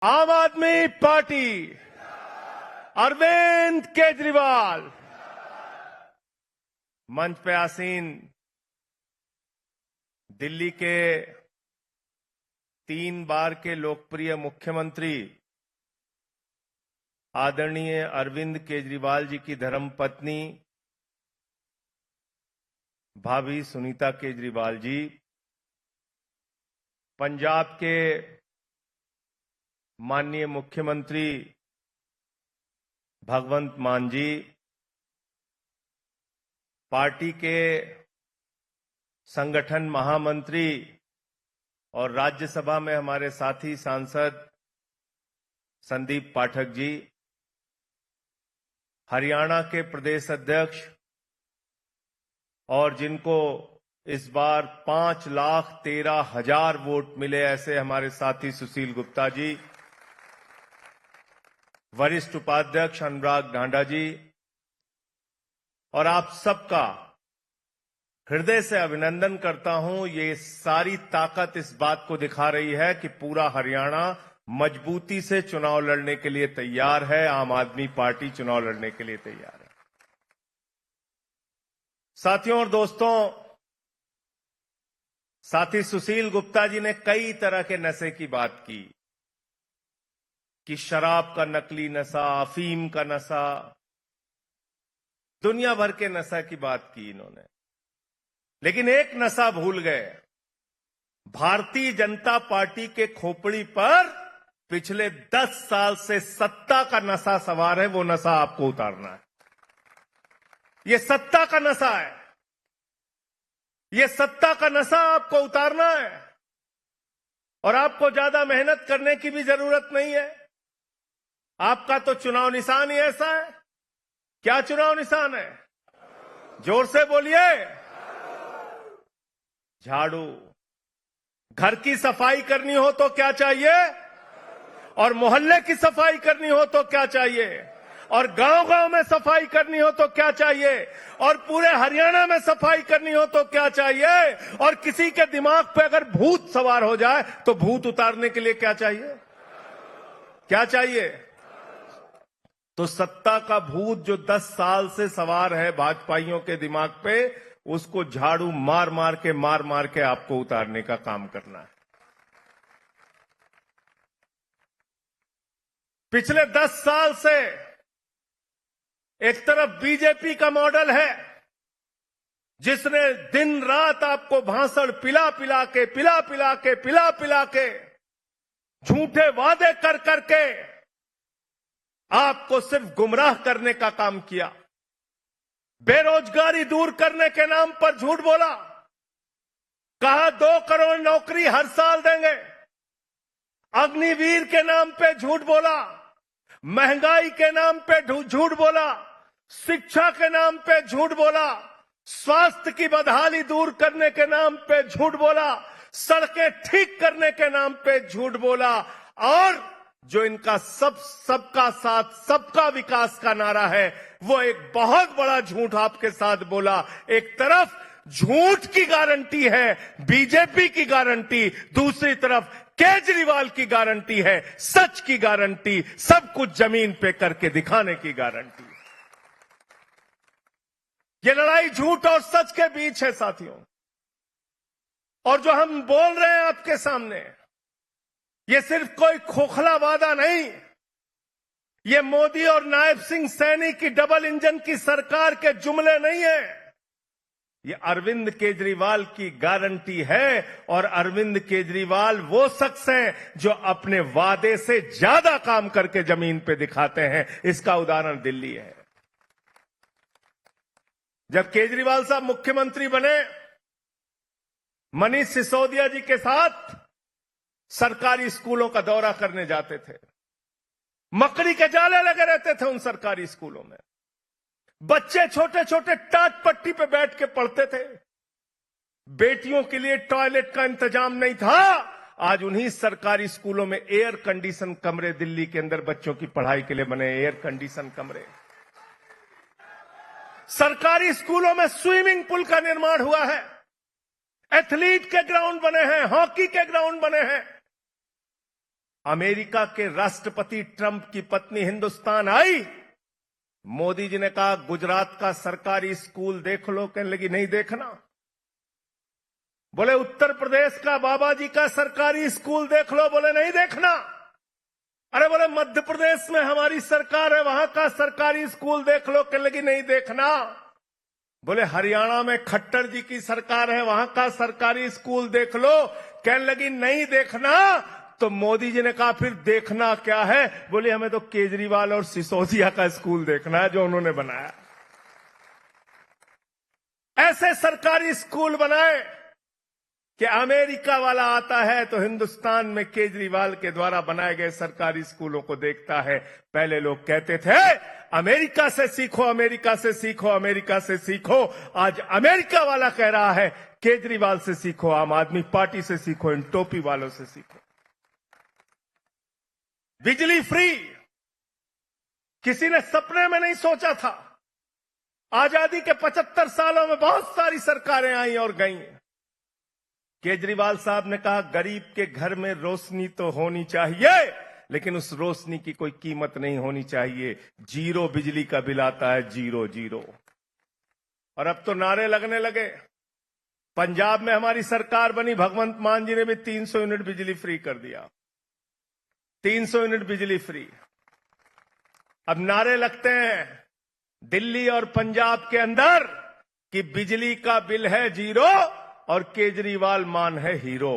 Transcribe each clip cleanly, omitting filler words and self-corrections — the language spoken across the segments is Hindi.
आम आदमी पार्टी, अरविंद केजरीवाल। मंच पे आसीन दिल्ली के 3 बार के लोकप्रिय मुख्यमंत्री आदरणीय अरविंद केजरीवाल जी की धर्मपत्नी भाभी सुनीता केजरीवाल जी, पंजाब के माननीय मुख्यमंत्री भगवंत मान जी, पार्टी के संगठन महामंत्री और राज्यसभा में हमारे साथी सांसद संदीप पाठक जी, हरियाणा के प्रदेश अध्यक्ष और जिनको इस बार 5,13,000 वोट मिले ऐसे हमारे साथी सुशील गुप्ता जी, वरिष्ठ उपाध्यक्ष अनुराग ढांडा जी, और आप सबका हृदय से अभिनंदन करता हूं। ये सारी ताकत इस बात को दिखा रही है कि पूरा हरियाणा मजबूती से चुनाव लड़ने के लिए तैयार है। आम आदमी पार्टी चुनाव लड़ने के लिए तैयार है। साथियों और दोस्तों, साथी सुशील गुप्ता जी ने कई तरह के नशे की बात की कि शराब का नकली नशा, अफीम का नशा, दुनिया भर के नशा की बात की इन्होंने, लेकिन एक नशा भूल गए। भारतीय जनता पार्टी के खोपड़ी पर पिछले 10 साल से सत्ता का नशा सवार है। वो नशा आपको उतारना है। ये सत्ता का नशा है। ये सत्ता का नशा आपको उतारना है और आपको ज्यादा मेहनत करने की भी जरूरत नहीं है। आपका तो चुनाव निशान ही ऐसा है। क्या चुनाव निशान है? जोर से बोलिए। झाड़ू। घर की सफाई करनी हो तो क्या चाहिए? और मोहल्ले की सफाई करनी हो तो क्या चाहिए? और गांव-गांव में सफाई करनी हो तो क्या चाहिए? और पूरे हरियाणा में सफाई करनी हो तो क्या चाहिए? और किसी के दिमाग पे अगर भूत सवार हो जाए तो भूत उतारने के लिए क्या चाहिए? क्या चाहिए? तो सत्ता का भूत जो 10 साल से सवार है भाजपाइयों के दिमाग पे, उसको झाड़ू मार मार के आपको उतारने का काम करना है। पिछले 10 साल से एक तरफ बीजेपी का मॉडल है जिसने दिन रात आपको भाषण पिला पिला के झूठे वादे कर करके आपको सिर्फ गुमराह करने का काम किया। बेरोजगारी दूर करने के नाम पर झूठ बोला। कहा 2 करोड़ नौकरी हर साल देंगे। अग्निवीर के नाम पे झूठ बोला। महंगाई के नाम पे झूठ बोला। शिक्षा के नाम पे झूठ बोला। स्वास्थ्य की बदहाली दूर करने के नाम पे झूठ बोला। सड़कें ठीक करने के नाम पे झूठ बोला। और जो इनका सबका साथ सबका विकास का नारा है, वो एक बहुत बड़ा झूठ आपके साथ बोला। एक तरफ झूठ की गारंटी है बीजेपी की गारंटी, दूसरी तरफ केजरीवाल की गारंटी है सच की गारंटी, सब कुछ जमीन पे करके दिखाने की गारंटी। ये लड़ाई झूठ और सच के बीच है साथियों। और जो हम बोल रहे हैं आपके सामने, ये सिर्फ कोई खोखला वादा नहीं। ये मोदी और नायब सिंह सैनी की डबल इंजन की सरकार के जुमले नहीं है। ये अरविंद केजरीवाल की गारंटी है। और अरविंद केजरीवाल वो शख्स हैं जो अपने वादे से ज्यादा काम करके जमीन पे दिखाते हैं। इसका उदाहरण दिल्ली है। जब केजरीवाल साहब मुख्यमंत्री बने, मनीष सिसोदिया जी के साथ सरकारी स्कूलों का दौरा करने जाते थे। मकड़ी के जाले लगे रहते थे उन सरकारी स्कूलों में। बच्चे छोटे छोटे टाट पट्टी पे बैठ के पढ़ते थे। बेटियों के लिए टॉयलेट का इंतजाम नहीं था। आज उन्हीं सरकारी स्कूलों में एयर कंडीशन कमरे दिल्ली के अंदर बच्चों की पढ़ाई के लिए बने एयर कंडीशन कमरे। सरकारी स्कूलों में स्विमिंग पूल का निर्माण हुआ है। एथलीट के ग्राउंड बने हैं, हॉकी के ग्राउंड बने हैं। अमेरिका के राष्ट्रपति ट्रंप की पत्नी हिंदुस्तान आई, मोदी जी ने कहा गुजरात का सरकारी स्कूल देख लो, कहने लगी नहीं देखना। बोले उत्तर प्रदेश का बाबा जी का सरकारी स्कूल देख लो, बोले नहीं देखना। अरे बोले मध्य प्रदेश में हमारी सरकार है, वहां का सरकारी स्कूल देख लो, कहने लगी नहीं देखना। बोले हरियाणा में खट्टर जी की सरकार है, वहां का सरकारी स्कूल देख लो, कहने लगी नहीं देखना। तो मोदी जी ने कहा फिर देखना क्या है? बोले हमें तो केजरीवाल और सिसोदिया का स्कूल देखना है जो उन्होंने बनाया। ऐसे सरकारी स्कूल बनाए कि अमेरिका वाला आता है तो हिंदुस्तान में केजरीवाल के द्वारा बनाए गए सरकारी स्कूलों को देखता है। पहले लोग कहते थे अमेरिका से सीखो, अमेरिका से सीखो, अमेरिका से सीखो। आज अमेरिका वाला कह रहा है केजरीवाल से सीखो, आम आदमी पार्टी से सीखो, इन टोपी वालों से सीखो। बिजली फ्री किसी ने सपने में नहीं सोचा था। आजादी के 75 सालों में बहुत सारी सरकारें आई और गईं। केजरीवाल साहब ने कहा गरीब के घर में रोशनी तो होनी चाहिए, लेकिन उस रोशनी की कोई कीमत नहीं होनी चाहिए। 0 बिजली का बिल आता है, 0 0। और अब तो नारे लगने लगे। पंजाब में हमारी सरकार बनी, भगवंत मान जी ने भी 300 यूनिट बिजली फ्री कर दिया, 300 यूनिट बिजली फ्री। अब नारे लगते हैं दिल्ली और पंजाब के अंदर कि बिजली का बिल है 0 और केजरीवाल मान है हीरो।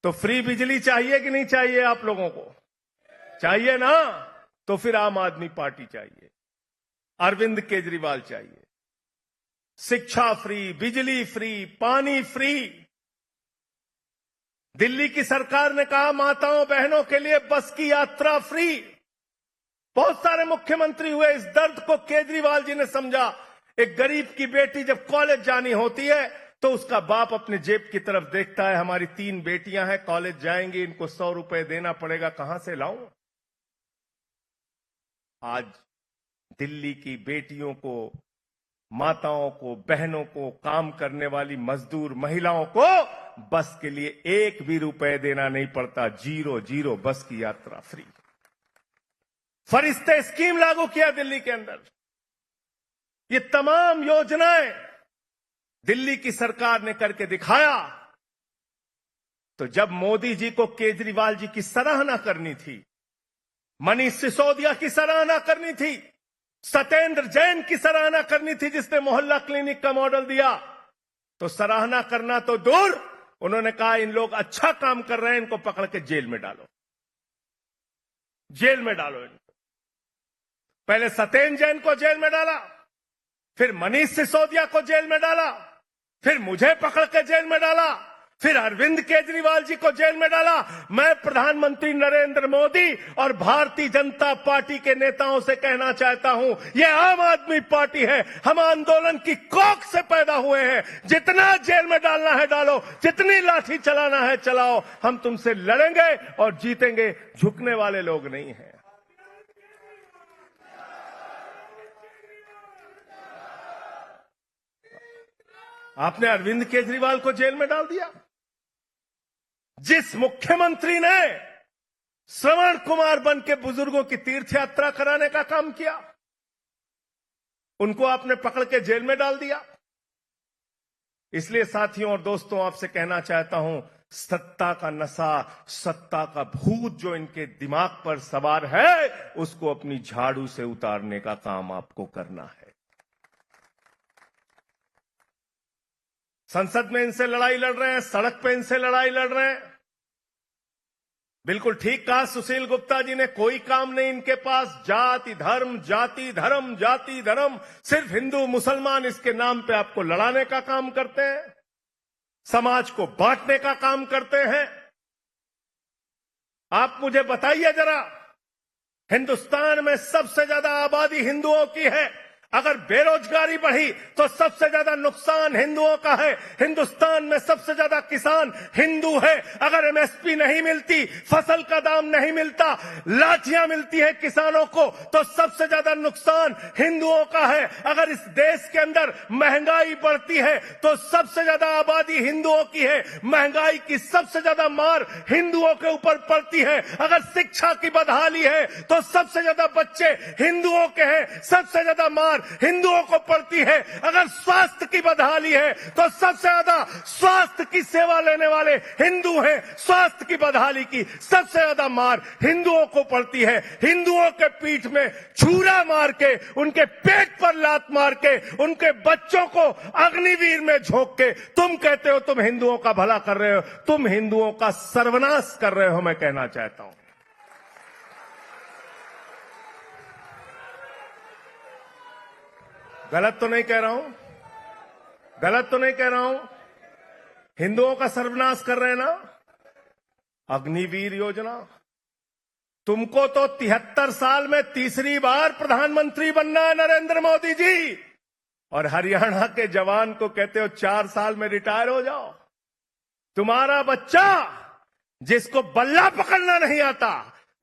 तो फ्री बिजली चाहिए कि नहीं चाहिए? आप लोगों को चाहिए ना? तो फिर आम आदमी पार्टी चाहिए, अरविंद केजरीवाल चाहिए। शिक्षा फ्री, बिजली फ्री, पानी फ्री। दिल्ली की सरकार ने कहा माताओं बहनों के लिए बस की यात्रा फ्री। बहुत सारे मुख्यमंत्री हुए, इस दर्द को केजरीवाल जी ने समझा। एक गरीब की बेटी जब कॉलेज जानी होती है तो उसका बाप अपने जेब की तरफ देखता है, हमारी 3 बेटियां हैं, कॉलेज जाएंगी, इनको 100 रुपए देना पड़ेगा, कहां से लाऊं? आज दिल्ली की बेटियों को, माताओं को, बहनों को, काम करने वाली मजदूर महिलाओं को बस के लिए 1 भी रुपए देना नहीं पड़ता। 0 0 बस की यात्रा फ्री। फरिश्ते स्कीम लागू किया दिल्ली के अंदर। ये तमाम योजनाएं दिल्ली की सरकार ने करके दिखाया। तो जब मोदी जी को केजरीवाल जी की सराहना करनी थी, मनीष सिसोदिया की सराहना करनी थी, सत्येंद्र जैन की सराहना करनी थी जिसने मोहल्ला क्लिनिक का मॉडल दिया, तो सराहना करना तो दूर, उन्होंने कहा इन लोग अच्छा काम कर रहे हैं, इनको पकड़ के जेल में डालो, जेल में डालो इनको। पहले सत्येंद्र जैन को जेल में डाला, फिर मनीष सिसोदिया को जेल में डाला, फिर मुझे पकड़ के जेल में डाला, फिर अरविंद केजरीवाल जी को जेल में डाला। मैं प्रधानमंत्री नरेंद्र मोदी और भारतीय जनता पार्टी के नेताओं से कहना चाहता हूं, यह आम आदमी पार्टी है, हम आंदोलन की कोख से पैदा हुए हैं। जितना जेल में डालना है डालो, जितनी लाठी चलाना है चलाओ, हम तुमसे लड़ेंगे और जीतेंगे, झुकने वाले लोग नहीं हैं। आपने अरविंद केजरीवाल को जेल में डाल दिया। जिस मुख्यमंत्री ने श्रवण कुमार बन के बुजुर्गों की तीर्थ यात्रा कराने का काम किया, उनको आपने पकड़ के जेल में डाल दिया। इसलिए साथियों और दोस्तों, आपसे कहना चाहता हूं, सत्ता का नशा, सत्ता का भूत जो इनके दिमाग पर सवार है, उसको अपनी झाड़ू से उतारने का काम आपको करना है। संसद में इनसे लड़ाई लड़ रहे हैं, सड़क पे इनसे लड़ाई लड़ रहे हैं। बिल्कुल ठीक कहा सुशील गुप्ता जी ने, कोई काम नहीं इनके पास। जाति धर्म, जाति धर्म, जाति धर्म, सिर्फ हिंदू मुसलमान इसके नाम पे आपको लड़ाने का काम करते हैं, समाज को बांटने का काम करते हैं। आप मुझे बताइए जरा, हिंदुस्तान में सबसे ज्यादा आबादी हिंदुओं की है अगर बेरोजगारी बढ़ी तो सबसे ज्यादा नुकसान हिंदुओं का है। हिंदुस्तान में सबसे ज्यादा किसान हिंदू है। अगर एमएसपी नहीं मिलती, फसल का दाम नहीं मिलता, लाठियां मिलती हैं किसानों को, तो सबसे ज्यादा नुकसान हिंदुओं का है। अगर इस देश के अंदर महंगाई बढ़ती है तो सबसे ज्यादा आबादी हिंदुओं की है। महंगाई की सबसे ज्यादा मार हिंदुओं के ऊपर पड़ती है। अगर शिक्षा की बदहाली है तो सबसे ज्यादा बच्चे हिंदुओं के हैं, सबसे ज्यादा मार हिंदुओं को पड़ती है। अगर स्वास्थ्य की बदहाली है तो सबसे ज्यादा स्वास्थ्य की सेवा लेने वाले हिंदू हैं। स्वास्थ्य की बदहाली की सबसे ज्यादा मार हिंदुओं को पड़ती है। हिंदुओं के पीठ में छुरा मार के, उनके पेट पर लात मार के, उनके बच्चों को अग्निवीर में झोंक के तुम कहते हो तुम हिंदुओं का भला कर रहे हो। तुम हिंदुओं का सर्वनाश कर रहे हो, मैं कहना चाहता हूं। गलत तो नहीं कह रहा हूं, गलत तो नहीं कह रहा हूं। हिंदुओं का सर्वनाश कर रहे हैं ना। अग्निवीर योजना, तुमको तो 73 साल में तीसरी बार प्रधानमंत्री बनना है नरेंद्र मोदी जी, और हरियाणा के जवान को कहते हो 4 साल में रिटायर हो जाओ। तुम्हारा बच्चा जिसको बल्ला पकड़ना नहीं आता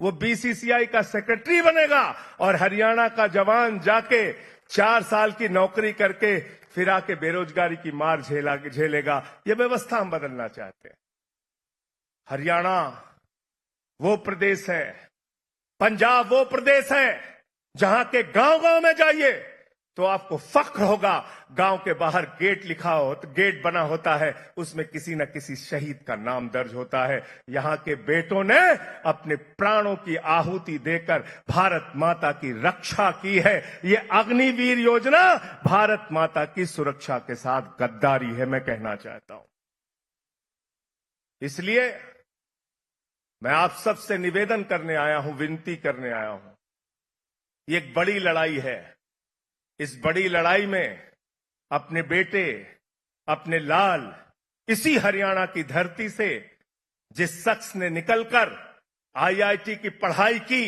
वो बीसीसीआई का सेक्रेटरी बनेगा, और हरियाणा का जवान जाके 4 साल की नौकरी करके फिर आके बेरोजगारी की मार झेलेगा। यह व्यवस्था हम बदलना चाहते हैं। हरियाणा वो प्रदेश है, पंजाब वो प्रदेश है जहां के गांव-गांव में जाइए तो आपको फख्र होगा। गांव के बाहर गेट गेट बना होता है, उसमें किसी न किसी शहीद का नाम दर्ज होता है। यहां के बेटों ने अपने प्राणों की आहुति देकर भारत माता की रक्षा की है। ये अग्निवीर योजना भारत माता की सुरक्षा के साथ गद्दारी है, मैं कहना चाहता हूं। इसलिए मैं आप सबसे निवेदन करने आया हूं, विनती करने आया हूं। ये एक बड़ी लड़ाई है। इस बड़ी लड़ाई में अपने बेटे, अपने लाल, इसी हरियाणा की धरती से जिस शख्स ने निकलकर आईआईटी की पढ़ाई की,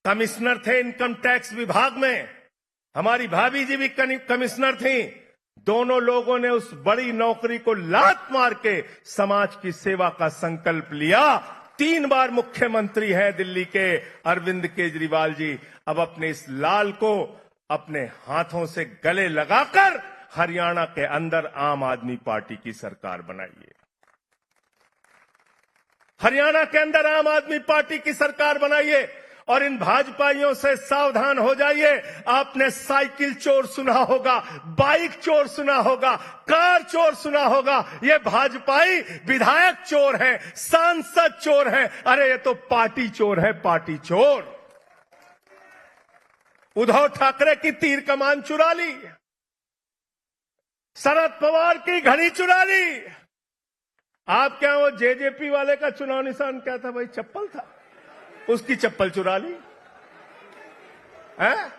कमिश्नर थे इनकम टैक्स विभाग में, हमारी भाभी जी भी कमिश्नर थी, दोनों लोगों ने उस बड़ी नौकरी को लात मार के समाज की सेवा का संकल्प लिया। 3 बार मुख्यमंत्री हैं दिल्ली के अरविंद केजरीवाल जी। अब अपने इस लाल को अपने हाथों से गले लगाकर हरियाणा के अंदर आम आदमी पार्टी की सरकार बनाइए। हरियाणा के अंदर आम आदमी पार्टी की सरकार बनाइए, और इन भाजपाइयों से सावधान हो जाइए। आपने साइकिल चोर सुना होगा, बाइक चोर सुना होगा, कार चोर सुना होगा। ये भाजपाई विधायक चोर हैं, सांसद चोर हैं। अरे ये तो पार्टी चोर है, पार्टी चोर। उद्धव ठाकरे की तीर कमान चुरा ली, शरद पवार की घड़ी चुरा ली। आप क्या वो जेजेपी वाले का चुनाव निशान क्या था भाई? चप्पल था, उसकी चप्पल चुरा ली है।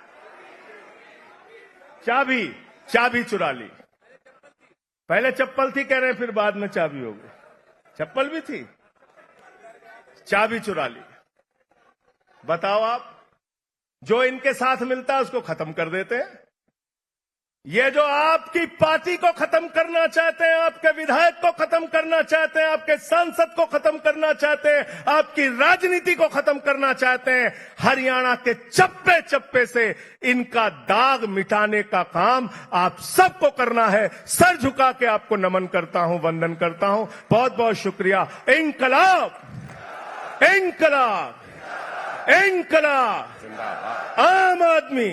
चाबी चुरा ली। पहले चप्पल थी कह रहे हैं, फिर बाद में चाबी हो गई। चप्पल भी थी, चाबी चुरा ली। बताओ आप, जो इनके साथ मिलता है उसको खत्म कर देते हैं। ये जो आपकी पार्टी को खत्म करना चाहते हैं, आपके विधायक को खत्म करना चाहते हैं, आपके सांसद को खत्म करना चाहते हैं, आपकी राजनीति को खत्म करना चाहते हैं, हरियाणा के चप्पे चप्पे से इनका दाग मिटाने का काम आप सबको करना है। सर झुका के आपको नमन करता हूं, वंदन करता हूं। बहुत बहुत शुक्रिया। इंकलाब, इंकलाब, इंकलाब, आम आदमी।